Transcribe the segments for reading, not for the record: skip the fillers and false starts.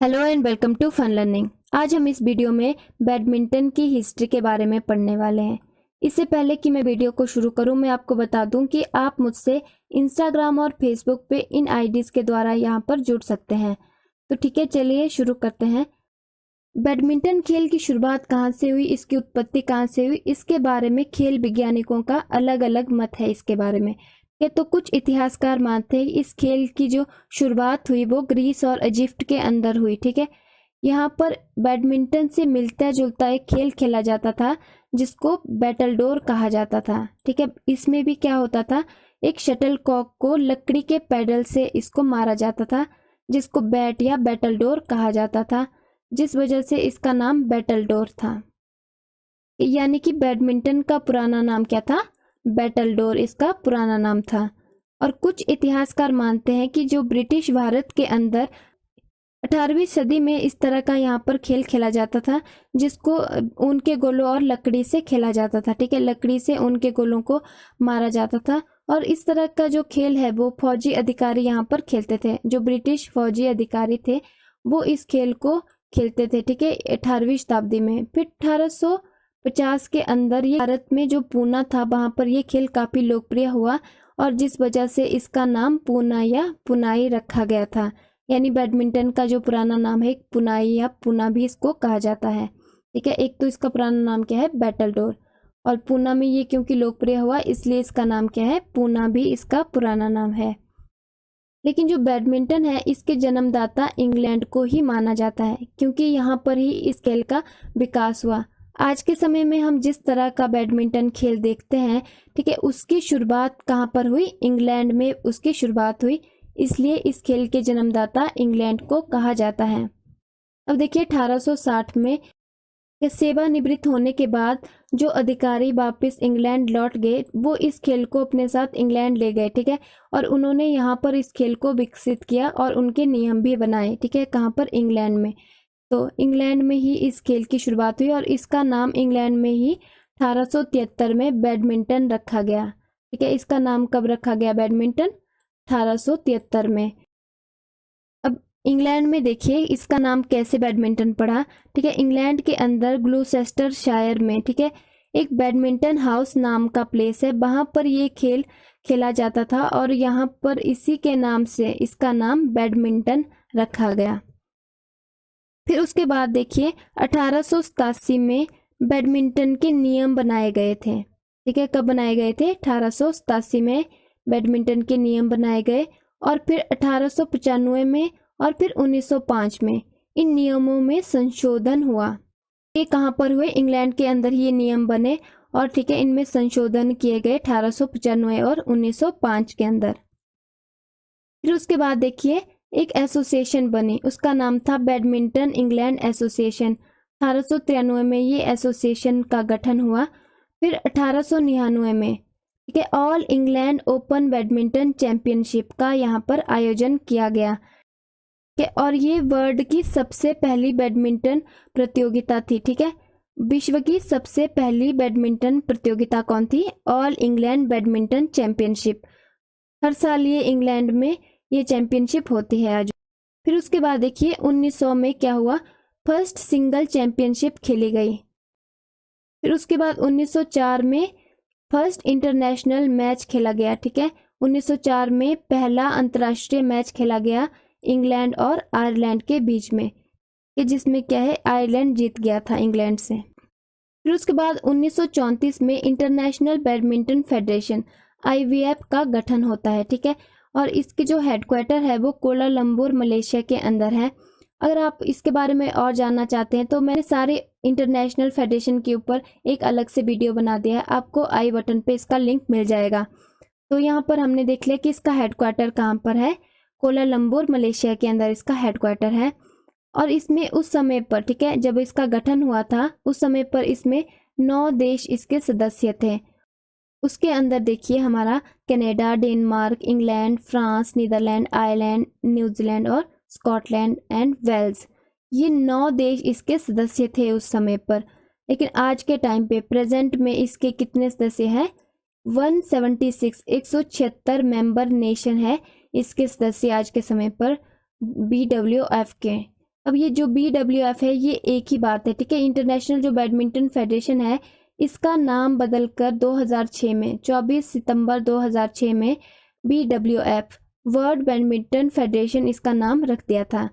Hello and welcome to fun learning. आज हम इस वीडियो में बैडमिंटन की हिस्ट्री के बारे में पढ़ने वाले हैं। इससे पहले कि मैं वीडियो को शुरू करूं, मैं आपको बता दूं कि आप मुझसे इंस्टाग्राम और फेसबुक पे इन आईडीज के द्वारा यहां पर जुड़ सकते हैं। तो ठीक है, चलिए शुरू करते हैं। बैडमिंटन खेल की शुरुआत कहाँ से हुई, इसकी उत्पत्ति कहाँ से हुई, इसके बारे में खेल वैज्ञानिकों का अलग अलग मत है इसके बारे में। ये तो कुछ इतिहासकार मानते हैं इस खेल की जो शुरुआत हुई वो ग्रीस और इजिप्ट के अंदर हुई। ठीक है, यहाँ पर बैडमिंटन से मिलता जुलता एक खेल खेला जाता था जिसको बैटलडोर कहा जाता था। ठीक है, इसमें भी क्या होता था, एक शटल कॉक को लकड़ी के पैडल से इसको मारा जाता था जिसको बैट या बैटलडोर कहा जाता था, जिस वजह से इसका नाम बैटलडोर था। यानी कि बैडमिंटन का पुराना नाम क्या था, बैटलडोर इसका पुराना नाम था। और कुछ इतिहासकार मानते हैं कि जो ब्रिटिश भारत के अंदर 18वीं सदी में इस तरह का यहाँ पर खेल खेला जाता था जिसको उनके गोलों और लकड़ी से खेला जाता था। ठीक है, लकड़ी से उनके गोलों को मारा जाता था और इस तरह का जो खेल है वो फौजी अधिकारी यहाँ पर खेलते थे। जो ब्रिटिश फौजी अधिकारी थे वो इस खेल को खेलते थे। ठीक है, 18वीं शताब्दी में। फिर 1850 के अंदर ये भारत में जो पूना था वहां पर ये खेल काफी लोकप्रिय हुआ और जिस वजह से इसका नाम पूना या पुनाई रखा गया था। यानी बैडमिंटन का जो पुराना नाम है पुनाई या पूना भी इसको कहा जाता है। ठीक है, एक तो इसका पुराना नाम क्या है, बैटलडोर, और पूना में ये क्योंकि लोकप्रिय हुआ इसलिए इसका नाम क्या है, पूना भी इसका पुराना नाम है। लेकिन जो बैडमिंटन है इसके जन्मदाता इंग्लैंड को ही माना जाता है क्योंकि यहाँ पर ही इस खेल का विकास हुआ। आज के समय में हम जिस तरह का बैडमिंटन खेल देखते हैं, ठीक है, उसकी शुरुआत कहाँ पर हुई, इंग्लैंड में उसकी शुरुआत हुई, इसलिए इस खेल के जन्मदाता इंग्लैंड को कहा जाता है। अब देखिए 1860 में सेवानिवृत्त होने के बाद जो अधिकारी वापस इंग्लैंड लौट गए वो इस खेल को अपने साथ इंग्लैंड ले गए। ठीक है, और उन्होंने यहाँ पर इस खेल को विकसित किया और उनके नियम भी बनाए। ठीक है, कहाँ पर, इंग्लैंड में। तो इंग्लैंड में ही इस खेल की शुरुआत हुई और इसका नाम इंग्लैंड में ही 1873 में बैडमिंटन रखा गया। ठीक है, इसका नाम कब रखा गया, बैडमिंटन, 1873 में। अब इंग्लैंड में देखिए इसका नाम कैसे बैडमिंटन पड़ा। ठीक है, इंग्लैंड के अंदर ग्लूसेस्टर शायर में, ठीक है, एक बैडमिंटन हाउस नाम का प्लेस है, वहां पर ये खेल खेला जाता था और यहाँ पर इसी के नाम से इसका नाम बैडमिंटन रखा गया। फिर उसके बाद देखिए 1887 में बैडमिंटन के नियम बनाए गए थे। ठीक है, कब बनाए गए थे, 1887 में बैडमिंटन के नियम बनाए गए और फिर 1895 में और फिर 1905 में इन नियमों में संशोधन हुआ। ये कहाँ पर हुए, इंग्लैंड के अंदर ही ये नियम बने और ठीक है इनमें संशोधन किए गए 1895 और 1905 के अंदर। फिर उसके बाद देखिए एक एसोसिएशन बनी, उसका नाम था बैडमिंटन इंग्लैंड एसोसिएशन। 1893 में ये एसोसिएशन का गठन हुआ। फिर 1899 में, ठीक है, all England open badminton championship का यहाँ पर आयोजन किया गया। और ये वर्ल्ड की सबसे पहली बैडमिंटन प्रतियोगिता थी। ठीक है, विश्व की सबसे पहली बैडमिंटन प्रतियोगिता कौन थी, ऑल इंग्लैंड बैडमिंटन चैंपियनशिप। हर साल ये इंग्लैंड में ये चैंपियनशिप होती है आज। फिर उसके बाद देखिए 1900 में क्या हुआ, फर्स्ट सिंगल चैंपियनशिप खेली गई। फिर उसके बाद 1904 में फर्स्ट इंटरनेशनल मैच खेला गया। ठीक है, 1904 में पहला अंतर्राष्ट्रीय मैच खेला गया इंग्लैंड और आयरलैंड के बीच में, जिसमें क्या है, आयरलैंड जीत गया था इंग्लैंड से। फिर उसके बाद 1934 में इंटरनेशनल बैडमिंटन फेडरेशन IBF का गठन होता है। ठीक है, और इसके जो हेडक्वार्टर है वो कोलालंबुर मलेशिया के अंदर है। अगर आप इसके बारे में और जानना चाहते हैं तो मैंने सारे इंटरनेशनल फेडरेशन के ऊपर एक अलग से वीडियो बना दिया है, आपको आई बटन पे इसका लिंक मिल जाएगा। तो यहाँ पर हमने देख लिया कि इसका हेडक्वार्टर कहाँ पर है, कोलालंबुर मलेशिया के अंदर इसका हेडक्वार्टर है। और इसमें उस समय पर, ठीक है, जब इसका गठन हुआ था उस समय पर इसमें 9 देश इसके सदस्य थे। उसके अंदर देखिए हमारा Canada, Denmark, England, France, Netherland, Ireland, New Zealand और स्कॉटलैंड एंड वेल्स, ये 9 देश इसके सदस्य थे उस समय पर। लेकिन आज के टाइम पे प्रेजेंट में इसके कितने सदस्य हैं, 176, 176 मेंबर नेशन है इसके सदस्य आज के समय पर BWF के। अब ये जो BWF है ये एक ही बात है, ठीक है। इंटरनेशनल जो बैडमिंटन फेडरेशन है इसका नाम बदलकर 2006 में 24 सितंबर 2006 में BWF वर्ल्ड बैडमिंटन फेडरेशन इसका नाम रख दिया था।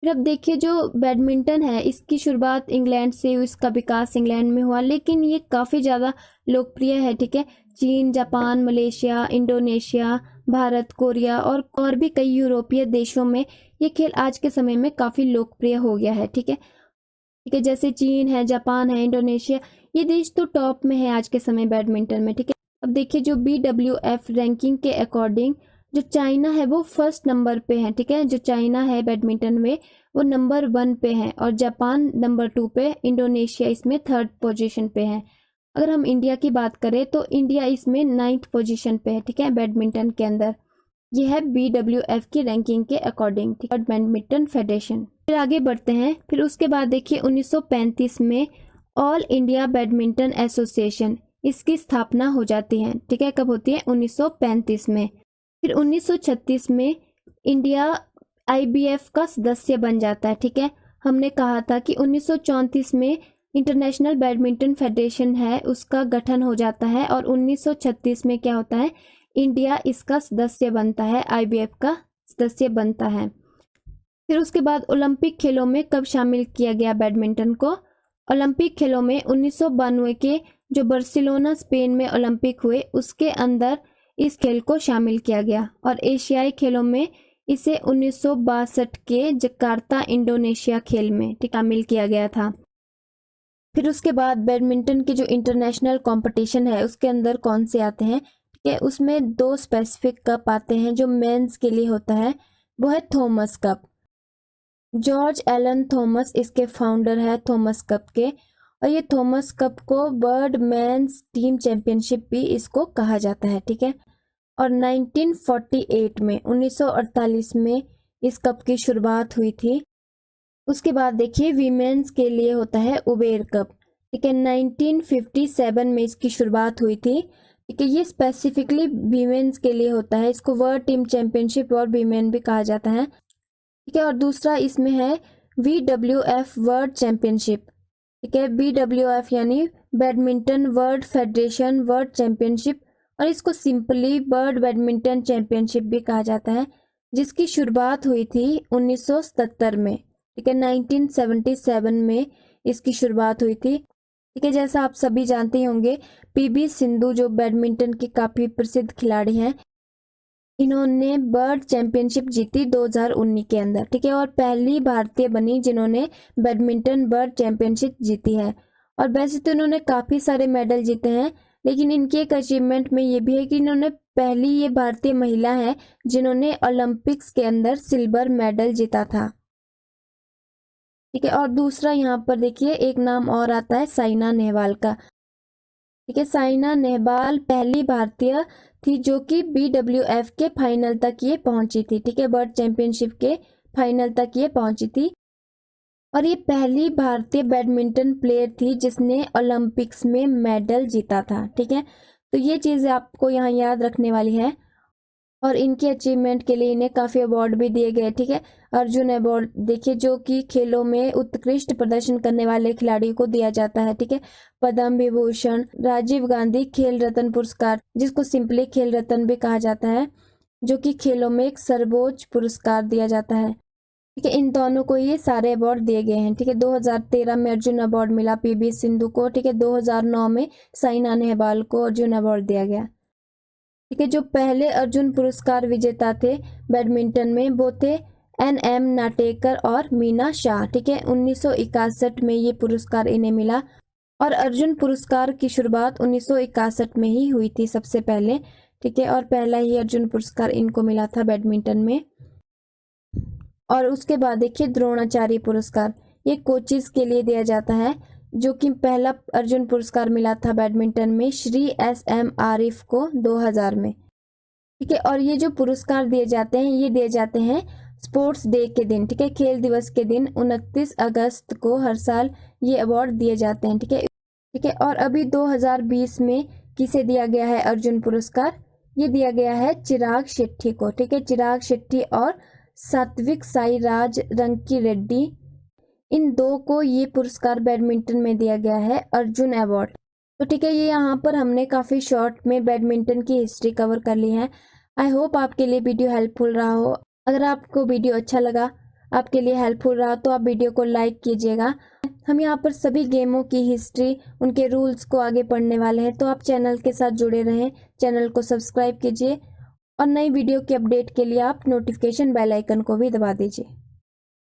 फिर अब देखिए जो बैडमिंटन है इसकी शुरुआत इंग्लैंड से हुई, इसका विकास इंग्लैंड में हुआ, लेकिन ये काफ़ी ज़्यादा लोकप्रिय है, ठीक है। चीन, Japan, Malaysia, Indonesia, Bharat, Korea और भी कई यूरोपीय देशों में ये खेल आज के समय में काफ़ी लोकप्रिय हो गया है, ठीक है। ठीक है, जैसे चीन है, जापान है, इंडोनेशिया, ये देश तो टॉप में है आज के समय बैडमिंटन में, ठीक है। अब देखिए जो BWF रैंकिंग के अकॉर्डिंग जो चाइना है वो फर्स्ट नंबर पे है, ठीक है। जो चाइना है बैडमिंटन में वो नंबर 1 पे है और जापान नंबर 2 पे, इंडोनेशिया इसमें 3rd पोजीशन पे है। अगर हम इंडिया की बात करें तो इंडिया इसमें 9th पोजीशन पे है, ठीक है, बैडमिंटन के अंदर। यह है BWF की रैंकिंग के अकॉर्डिंग, ठीक है, बैडमिंटन फेडरेशन। फिर आगे बढ़ते हैं। फिर उसके बाद देखिए 1935 में ऑल इंडिया बैडमिंटन एसोसिएशन इसकी स्थापना हो जाती है, ठीक है। कब होती है? 1935 में। फिर 1936 में इंडिया IBF का सदस्य बन जाता है, ठीक है। हमने कहा था कि 1934 में इंटरनेशनल बैडमिंटन फेडरेशन है उसका गठन हो जाता है और 1936 में क्या होता है? इंडिया इसका सदस्य बनता है, IBF का सदस्य बनता है। फिर उसके बाद ओलंपिक खेलों में कब शामिल किया गया बैडमिंटन को? ओलंपिक खेलों में 1992 के जो बार्सिलोना स्पेन में ओलंपिक हुए उसके अंदर इस खेल को शामिल किया गया और एशियाई खेलों में इसे 1962 के जकार्ता इंडोनेशिया खेल में शामिल किया गया था। फिर उसके बाद बैडमिंटन की जो इंटरनेशनल कंपटीशन है उसके अंदर कौन से आते हैं? ठीक है, उसमें 2 स्पेसिफिक कप आते हैं जो मेंस के लिए होता है, वो है Thomas Cup. George Allen Thomas इसके फाउंडर है थॉमस कप के, और ये थॉमस कप को वर्ल्ड मेंस टीम चैंपियनशिप भी इसको कहा जाता है, ठीक है। और 1948 में इस कप की शुरुआत हुई थी। उसके बाद देखिए वीमेंस के लिए होता है उबेर कप, ठीक है। 1957 में इसकी शुरुआत हुई थी, ठीक है। ये स्पेसिफिकली वीमेंस के लिए होता है, इसको वर्ल्ड टीम चैंपियनशिप और वीमेन भी कहा जाता है, ठीक है। और दूसरा इसमें है BWF वर्ल्ड चैंपियनशिप, ठीक है। BWF यानी badminton world federation world championship, और इसको सिंपली वर्ल्ड बैडमिंटन चैंपियनशिप भी कहा जाता है, जिसकी शुरुआत हुई थी 1977 में, ठीक है। 1977 में इसकी शुरुआत हुई थी, ठीक है। जैसा आप सभी जानते ही होंगे PB सिंधु जो बैडमिंटन की काफी प्रसिद्ध खिलाड़ी हैं, इन्होंने वर्ल्ड चैंपियनशिप जीती 2019 के अंदर, ठीक है। और पहली भारतीय बनी जिन्होंने बैडमिंटन वर्ल्ड चैंपियनशिप जीती है। और वैसे तो इन्होंने काफी सारे मेडल जीते हैं, लेकिन इनकी एक अचीवमेंट में ये भी है कि इन्होंने पहली ये भारतीय महिला है जिन्होंने ओलंपिक्स के अंदर सिल्वर मेडल जीता था, ठीक है। और दूसरा यहाँ पर देखिए एक नाम और आता है साइना नेहवाल का, ठीक है। साइना नेहवाल पहली भारतीय थी जो कि BWF के फाइनल तक ये पहुंची थी, ठीक है। वर्ल्ड चैंपियनशिप के फाइनल तक ये पहुंची थी, और ये पहली भारतीय बैडमिंटन प्लेयर थी जिसने ओलंपिक्स में मेडल जीता था, ठीक है। तो ये चीज़ आपको यहाँ याद रखने वाली है। और इनकी अचीवमेंट के लिए इन्हें काफ़ी अवार्ड भी दिए गए, ठीक है। अर्जुन अवार्ड देखिए जो कि खेलों में उत्कृष्ट प्रदर्शन करने वाले खिलाड़ियों को दिया जाता है, ठीक है। पद्म विभूषण, राजीव गांधी खेल रत्न पुरस्कार जिसको सिंपली खेल रत्न भी कहा जाता है, जो कि खेलों में एक सर्वोच्च पुरस्कार दिया जाता है, ठीक है। इन दोनों को ये सारे अवार्ड दिए गए हैं, ठीक है। 2013 में अर्जुन अवार्ड मिला PB सिंधु को, ठीक है। 2009 में साइना नेहवाल को अर्जुन अवार्ड दिया गया, ठीक है। जो पहले अर्जुन पुरस्कार विजेता थे बैडमिंटन में वो थे NM नाटेकर और मीना शाह, ठीक है। 1961 में ये पुरस्कार इन्हें मिला, और अर्जुन पुरस्कार की शुरुआत 1961 में ही हुई थी सबसे पहले, ठीक है। और पहला ही अर्जुन पुरस्कार इनको मिला था बैडमिंटन में। और उसके बाद देखिए द्रोणाचार्य पुरस्कार, ये कोचिज के लिए दिया जाता है, जो कि पहला अर्जुन पुरस्कार मिला था बैडमिंटन में श्री SM आरिफ को 2000 में, ठीक है। और ये जो पुरस्कार दिए जाते हैं ये दिए जाते हैं स्पोर्ट्स डे के दिन, ठीक है। खेल दिवस के दिन 29 अगस्त को हर साल ये अवार्ड दिए जाते हैं, ठीक है, ठीक है। और अभी 2020 में किसे दिया गया है अर्जुन पुरस्कार? ये दिया गया है चिराग शेट्टी को, ठीक है। चिराग शेट्टी और सात्विक साईराज रंकी रेड्डी। इन दो को ये पुरस्कार बैडमिंटन में दिया गया है, अर्जुन अवार्ड। तो ठीक है, ये यहाँ पर हमने काफ़ी शॉर्ट में बैडमिंटन की हिस्ट्री कवर कर ली है। आई होप आपके लिए वीडियो हेल्पफुल रहा हो। अगर आपको वीडियो अच्छा लगा, आपके लिए हेल्पफुल रहा, तो आप वीडियो को लाइक कीजिएगा। हम यहाँ पर सभी गेमों की हिस्ट्री, उनके रूल्स को आगे पढ़ने वाले हैं, तो आप चैनल के साथ जुड़े रहें। चैनल को सब्सक्राइब कीजिए और नई वीडियो की अपडेट के लिए आप नोटिफिकेशन बेल आइकन को भी दबा दीजिए।